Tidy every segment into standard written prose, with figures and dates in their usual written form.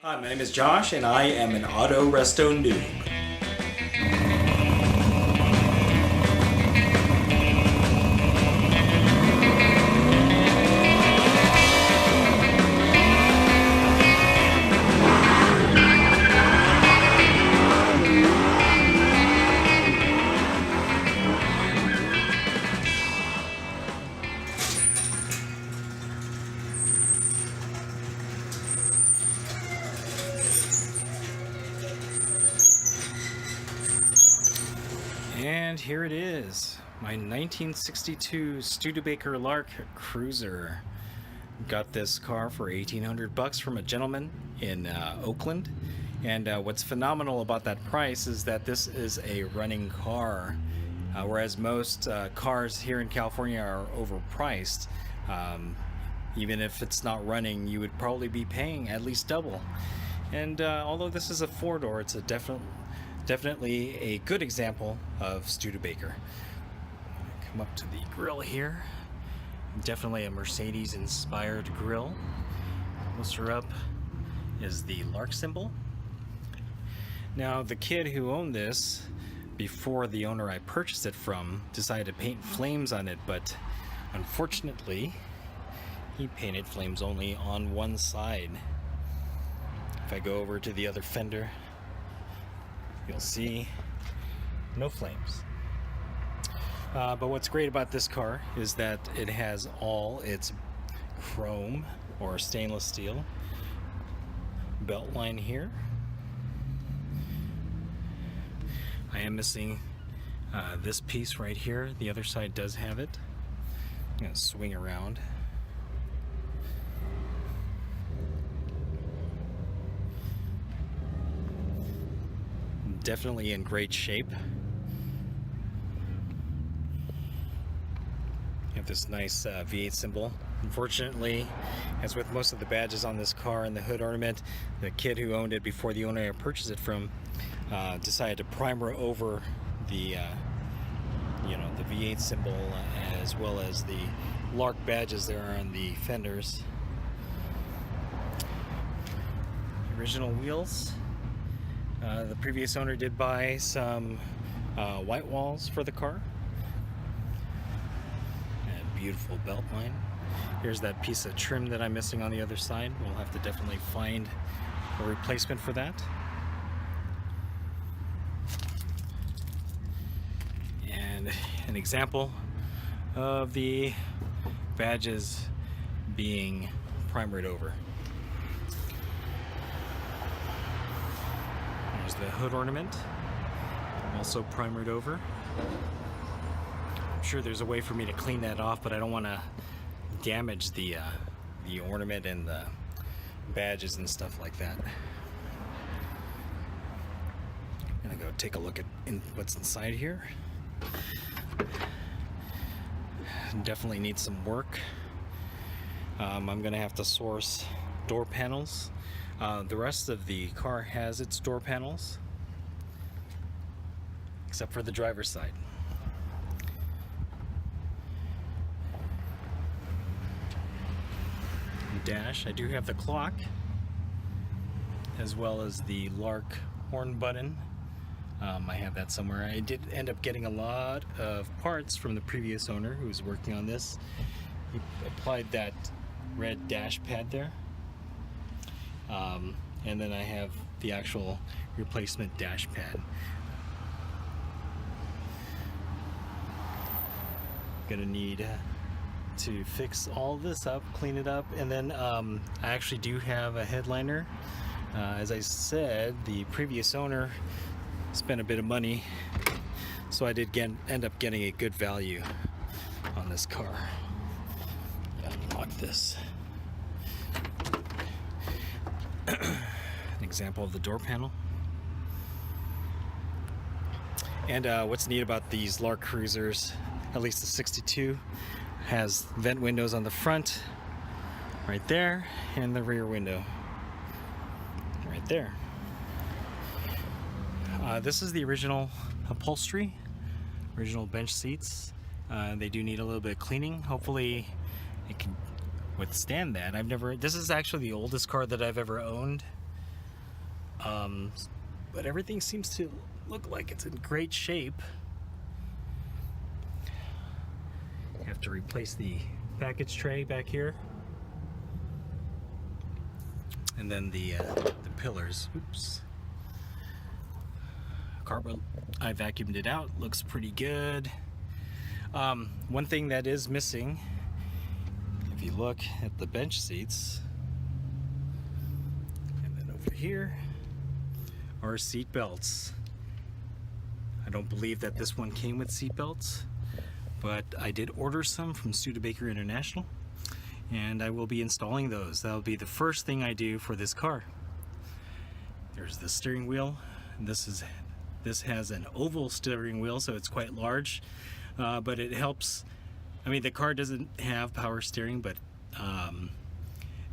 Hi, my name is Josh, and I am an auto resto noob. And here it is, my 1962 Studebaker Lark Cruiser. Got this car for $1,800 from a gentleman in Oakland. And what's phenomenal about that price is that this is a running car. Whereas most cars here in California are overpriced. Even if it's not running, you would probably be paying at least double. And although this is a four-door, it's a definitely a good example of Studebaker. Come up to the grill here. Definitely a Mercedes-inspired grill. Closer up is the Lark symbol. Now, the kid who owned this, before the owner I purchased it from, decided to paint flames on it, but unfortunately, he painted flames only on one side. If I go over to the other fender, you'll see no flames. But what's great about this car is that it has all its chrome or stainless steel belt line here. I am missing this piece right here. The other side does have it. I'm going to swing around. Definitely in great shape. You have this nice V8 symbol. Unfortunately, as with most of the badges on this car and the hood ornament, the kid who owned it before the owner I purchased it from decided to primer over the the V8 symbol as well as the Lark badges there on the fenders. Original wheels. The previous owner did buy some white walls for the car. And beautiful belt line. Here's that piece of trim that I'm missing on the other side. We'll have to definitely find a replacement for that. And an example of the badges being primered over. There's the hood ornament, also primered over. I'm sure there's a way for me to clean that off, but I don't want to damage the ornament and the badges and stuff like that. I'm gonna go take a look at what's inside here. Definitely needs some work. I'm gonna have to source door panels. The rest of the car has its door panels, except for the driver's side. Dash, I do have the clock, as well as the Lark horn button. I have that somewhere. I did end up getting a lot of parts from the previous owner who was working on this. He applied that red dash pad there. And then I have the actual replacement dash pad. Gonna need to fix all this up, clean it up, and then I actually do have a headliner. As I said, the previous owner spent a bit of money, so I did end up getting a good value on this car. Unlock this. An example of the door panel. And what's neat about these Lark Cruisers, at least the 62, has vent windows on the front, right there, and the rear window, right there. This is the original upholstery, original bench seats. They do need a little bit of cleaning. Hopefully it can withstand that. This is actually the oldest car that I've ever owned. But everything seems to look like it's in great shape. Have to replace the package tray back here, and then the pillars. Oops. Carpet, I vacuumed it out. Looks pretty good. One thing that is missing, if you look at the bench seats, and then over here are seat belts. I don't believe that this one came with seat belts, but I did order some from Studebaker International, and I will be installing those. That'll be the first thing I do for this car. There's the steering wheel. This has an oval steering wheel, so it's quite large, but it helps. I mean, the car doesn't have power steering, but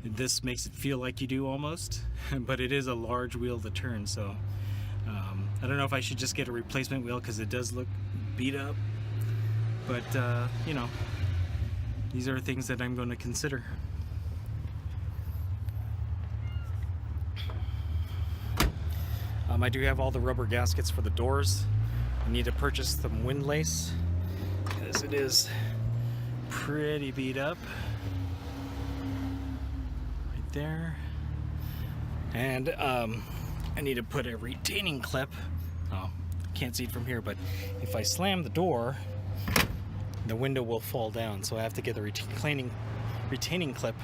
this makes it feel like you do almost. But it is a large wheel to turn, so I don't know if I should just get a replacement wheel because it does look beat up. But, you know, these are things that I'm going to consider. I do have all the rubber gaskets for the doors. I need to purchase some windlace because it is pretty beat up. Right there. And I need to put a retaining clip. Oh, can't see it from here, but if I slam the door, the window will fall down, so I have to get the retaining clip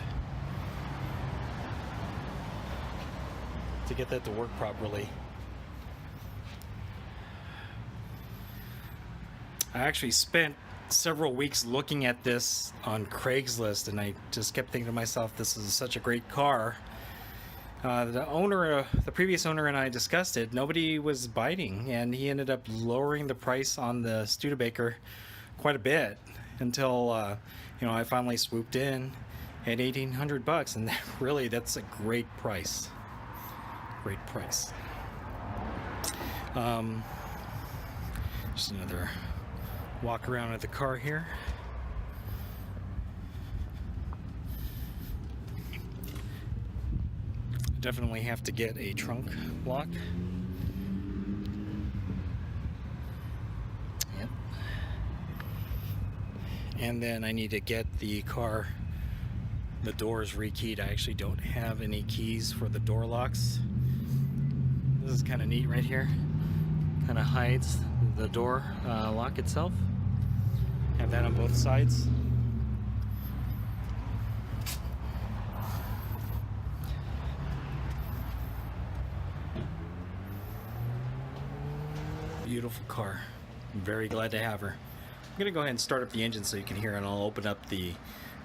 to get that to work properly. I actually spent several weeks looking at this on Craigslist, and I just kept thinking to myself, this is such a great car. The previous owner and I discussed it. Nobody was biting, and he ended up lowering the price on the Studebaker quite a bit until you know, I finally swooped in at $1,800, and really that's a great price. Great price. Just another walk around of the car here. Definitely have to get a trunk lock. Yep. And then I need to get the car, the doors rekeyed. I actually don't have any keys for the door locks. This is kind of neat right here. Kind of hides the door lock itself. Have that on both sides. Beautiful car. I'm very glad to have her. I'm gonna go ahead and start up the engine so you can hear, and I'll open up the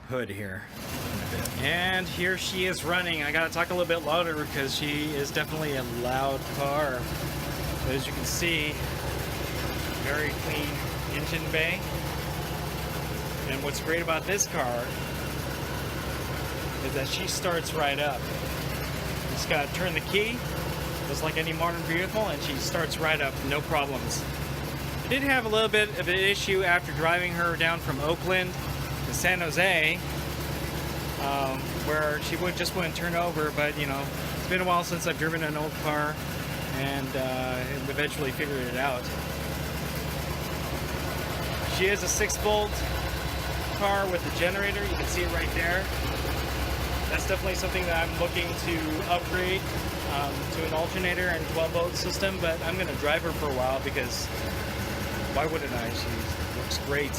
hood here in a bit. And here she is running. I gotta talk a little bit louder because she is definitely a loud car. But as you can see, very clean engine bay. And what's great about this car is that she starts right up. You just gotta turn the key, just like any modern vehicle, and she starts right up, no problems. I did have a little bit of an issue after driving her down from Oakland to San Jose, where she just wouldn't turn over, but you know, it's been a while since I've driven an old car, and eventually figured it out. She is a 6-volt car with a generator. You can see it right there. That's definitely something that I'm looking to upgrade to an alternator and 12-volt system, but I'm going to drive her for a while because why wouldn't I? She looks great.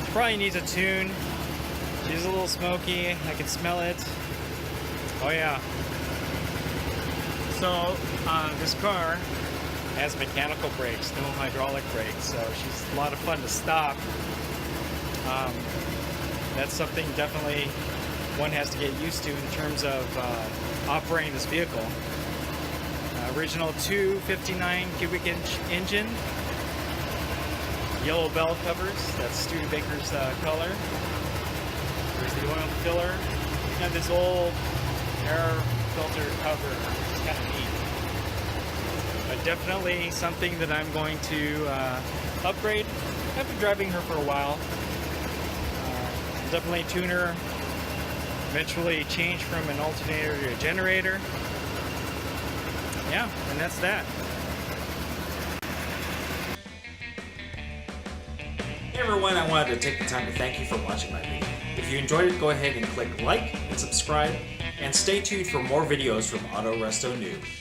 She probably needs a tune. She's a little smoky. I can smell it. Oh yeah. So this car has mechanical brakes, no hydraulic brakes, so she's a lot of fun to stop. That's something definitely one has to get used to in terms of operating this vehicle. Original 259 cubic inch engine, yellow bell covers, that's Studebaker's color. There's the oil filler, and this old air filter cover. It's kind of neat. But definitely something that I'm going to upgrade. I've been driving her for a while. Definitely tune her. Eventually change from an alternator to a generator. yeah, and that's that. Hey everyone, I wanted to take the time to thank you for watching my video. If you enjoyed it, go ahead and click like and subscribe, and stay tuned for more videos from Auto Resto Noob.